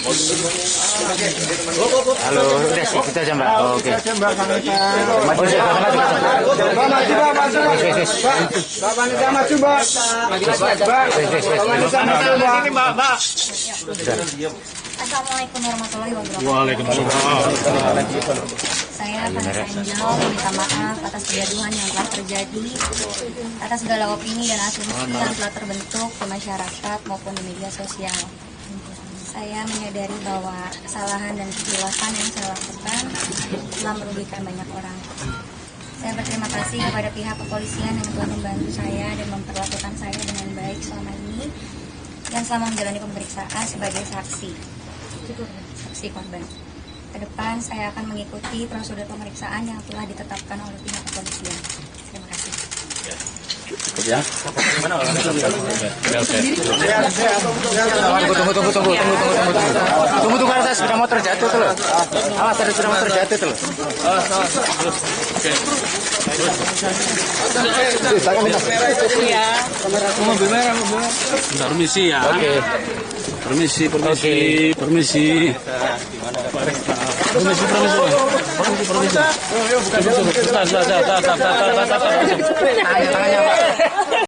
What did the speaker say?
Halo, udah kita aja Mbak. Oh, oke. Maju ya, Assalamualaikum warahmatullahi wabarakatuh. Waalaikumsalam. Saya Vanessa Angel meminta maaf atas kegaduhan yang telah terjadi, atas segala opini dan asumsi yang telah terbentuk di masyarakat maupun di media sosial. Saya menyadari bahwa kesalahan dan kejelasan yang saya lakukan telah merugikan banyak orang. Saya berterima kasih kepada pihak kepolisian yang telah membantu saya dan memperlakukan saya dengan baik selama ini dan selama menjalani pemeriksaan sebagai saksi korban. Ke depan saya akan mengikuti prosedur pemeriksaan yang telah ditetapkan oleh pihak kepolisian. Terima kasih. Ya. Tunggu ada sepeda motor jatuh tuh loh. Awas ada sepeda motor jatuh tuh loh. Permisi ya. Oke. Permisi. Tangannya Pak.